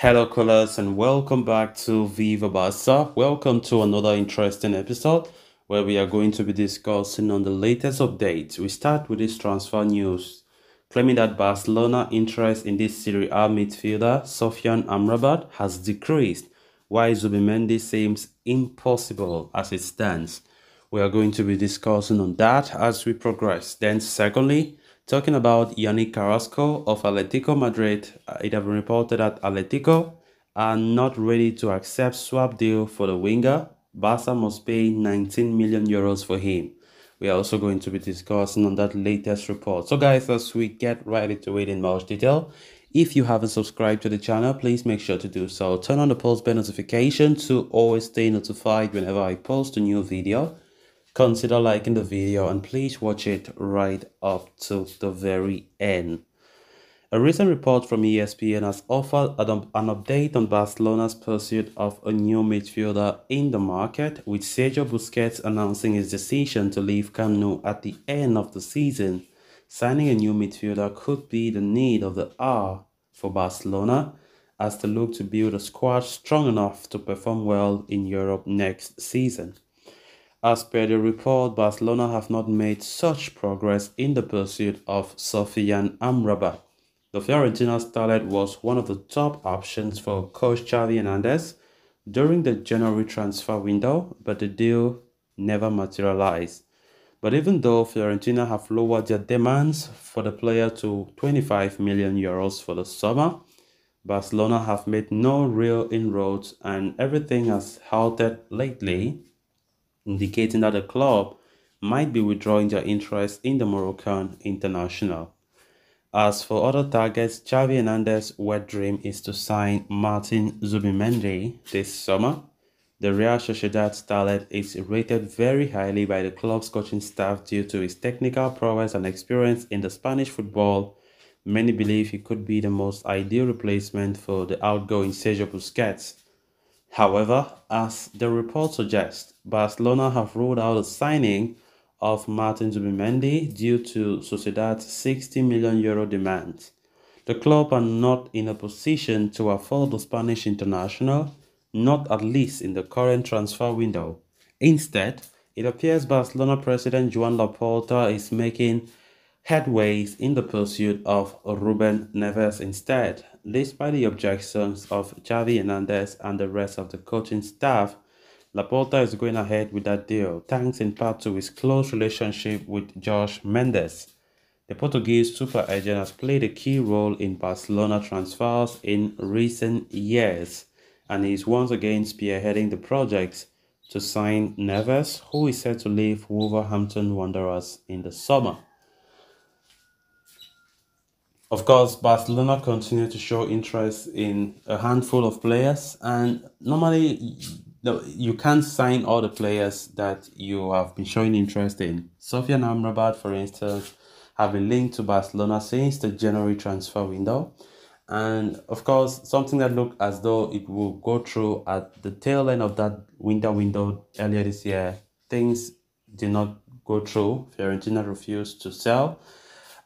Hello, callers, and welcome back to Viva Barca. Welcome to another interesting episode where we are going to be discussing on the latest updates. We start with this transfer news claiming that Barcelona interest in this Serie A midfielder, Sofian Amrabat, has decreased, while Zubimendi seems impossible as it stands. We are going to be discussing on that as we progress. Then, secondly, talking about Yannick Carasco of Atletico Madrid, it has been reported that Atletico are not ready to accept swap deal for the winger. Barca must pay 19 million euros for him. We are also going to be discussing on that latest report. So guys, as we get right into it in much detail, if you haven't subscribed to the channel, please make sure to do so. Turn on the post bell notification to always stay notified whenever I post a new video. Consider liking the video and please watch it right up to the very end. A recent report from ESPN has offered an update on Barcelona's pursuit of a new midfielder in the market, with Sergio Busquets announcing his decision to leave Camp Nou at the end of the season. Signing a new midfielder could be the need of the hour for Barcelona as they look to build a squad strong enough to perform well in Europe next season. As per the report, Barcelona have not made such progress in the pursuit of Sofian Amrabat. The Fiorentina starlet was one of the top options for coach Xavi Hernandez during the January transfer window, but the deal never materialized. But even though Fiorentina have lowered their demands for the player to 25 million euros for the summer, Barcelona have made no real inroads and everything has halted lately, indicating that the club might be withdrawing their interest in the Moroccan international. As for other targets, Xavi Hernandez's wet dream is to sign Martin Zubimendi this summer. The Real Sociedad starlet is rated very highly by the club's coaching staff due to his technical prowess and experience in the Spanish football. Many believe he could be the most ideal replacement for the outgoing Sergio Busquets. However, as the report suggests, Barcelona have ruled out the signing of Martin Zubimendi due to Sociedad's 60 million euro demand. The club are not in a position to afford the Spanish international, not at least in the current transfer window. Instead, it appears Barcelona president Joan Laporta is making headways in the pursuit of Ruben Neves instead. Despite the objections of Xavi Hernandez and the rest of the coaching staff, Laporta is going ahead with that deal, thanks in part to his close relationship with Jorge Mendes. The Portuguese super agent has played a key role in Barcelona transfers in recent years, and he is once again spearheading the project to sign Neves, who is set to leave Wolverhampton Wanderers in the summer. Of course, Barcelona continue to show interest in a handful of players, and normally you can't sign all the players that you have been showing interest in. Sofian Amrabat, for instance, have been linked to Barcelona since the January transfer window. And of course, something that looked as though it will go through at the tail end of that window earlier this year, things did not go through. Fiorentina refused to sell.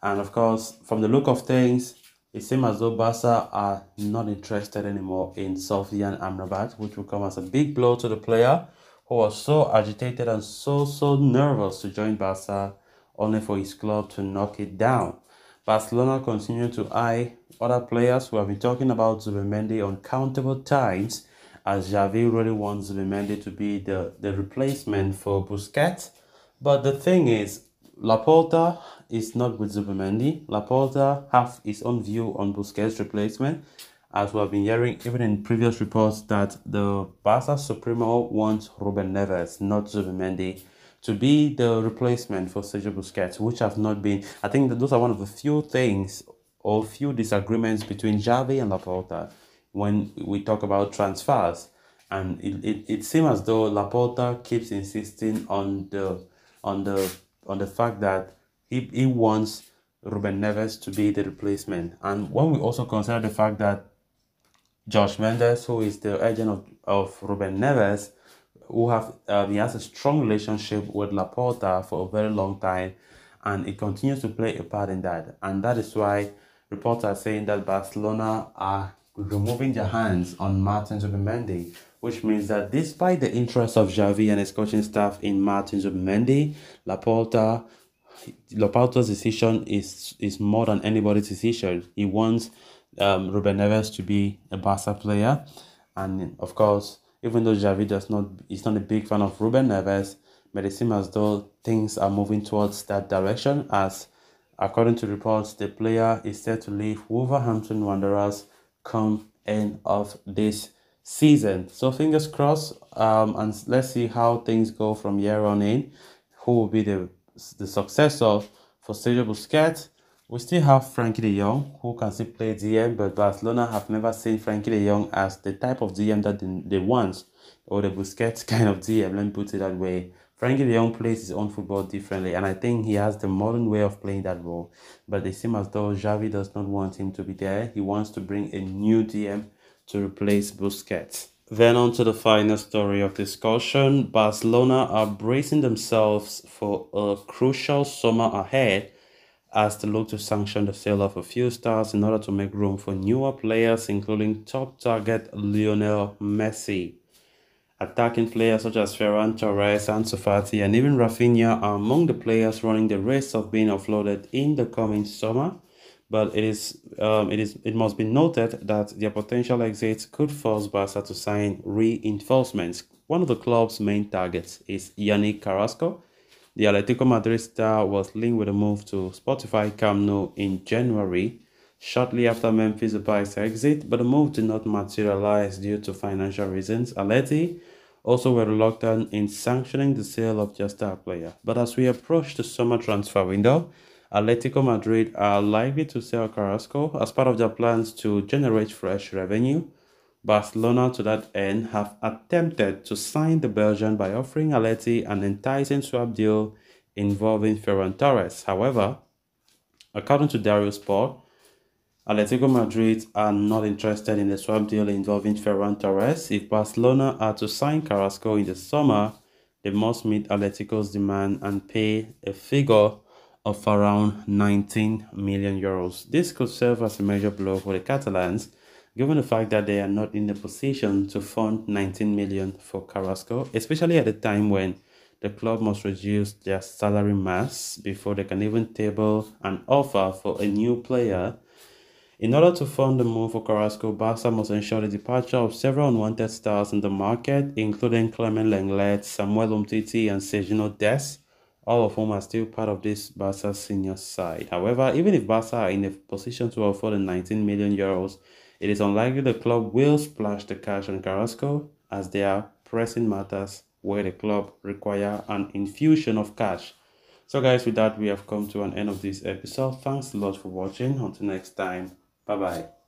And of course, from the look of things, it seems as though Barca are not interested anymore in Sofian Amrabat, which will come as a big blow to the player who was so agitated and so nervous to join Barca, only for his club to knock it down. Barcelona continue to eye other players who have been talking about Zubimendi uncountable times, as Xavi really wants Zubimendi to be the replacement for Busquets. But the thing is, Laporta is not with Zubimendi. Laporta have his own view on Busquets' replacement, as we have been hearing even in previous reports that the Barca Supremo wants Ruben Neves, not Zubimendi, to be the replacement for Sergio Busquets, which have not been. I think that those are one of the few things or few disagreements between Xavi and Laporta when we talk about transfers. And it seems as though Laporta keeps insisting on the fact that he wants Ruben Neves to be the replacement. And when we also consider the fact that Jorge Mendes, who is the agent of Ruben Neves, he has a strong relationship with Laporta for a very long time, and it continues to play a part in that. And that is why reports are saying that Barcelona are with removing their hands on Martin Zubimendi, which means that despite the interest of Xavi and his coaching staff in Martin Zubimendi, Laporta Laporta's decision is more than anybody's decision. He wants Ruben Neves to be a Barca player, and of course, even though Xavi does not is not a big fan of Ruben Neves, but it seems as though things are moving towards that direction. As according to reports, the player is set to leave Wolverhampton Wanderers come end of this season. So fingers crossed, and let's see how things go from here on in. Who will be the successor for Sergio Busquets? We still have Frankie de Jong, who can still play DM, but Barcelona have never seen Frankie de Jong as the type of DM that they want, or the Busquets kind of DM, let me put it that way. Frankie de Jong plays his own football differently, and I think he has the modern way of playing that role. But it seems as though Xavi does not want him to be there. He wants to bring a new DM to replace Busquets. Then on to the final story of discussion. Barcelona are bracing themselves for a crucial summer ahead as they look to sanction the sale of a few stars in order to make room for newer players, including top target Lionel Messi. Attacking players such as Ferran Torres, Ansu Fati, and even Rafinha are among the players running the risk of being offloaded in the coming summer. But it must be noted that their potential exits could force Barca to sign reinforcements. One of the club's main targets is Yannick Carasco. The Atletico Madrid star was linked with a move to Spotify Camp Nou in January, shortly after Memphis Depay's exit, but the move did not materialize due to financial reasons. Atleti also were reluctant in sanctioning the sale of their star player. But as we approach the summer transfer window, Atletico Madrid are likely to sell Carrasco as part of their plans to generate fresh revenue. Barcelona, to that end, have attempted to sign the Belgian by offering Atleti an enticing swap deal involving Ferran Torres. However, according to Dario Sport, Atletico Madrid are not interested in the swap deal involving Ferran Torres. If Barcelona are to sign Carrasco in the summer, they must meet Atletico's demand and pay a figure of around 19 million euros. This could serve as a major blow for the Catalans, given the fact that they are not in a position to fund 19 million for Carrasco, especially at a time when the club must reduce their salary mass before they can even table an offer for a new player. In order to fund the move for Carrasco, Barca must ensure the departure of several unwanted stars in the market, including Clement Lenglet, Samuel Umtiti, and Sergio Dest, all of whom are still part of this Barca senior side. However, even if Barca are in a position to afford the 19 million euros, it is unlikely the club will splash the cash on Carrasco, as there are pressing matters where the club require an infusion of cash. So guys, with that, we have come to an end of this episode. Thanks a lot for watching. Until next time, bye bye.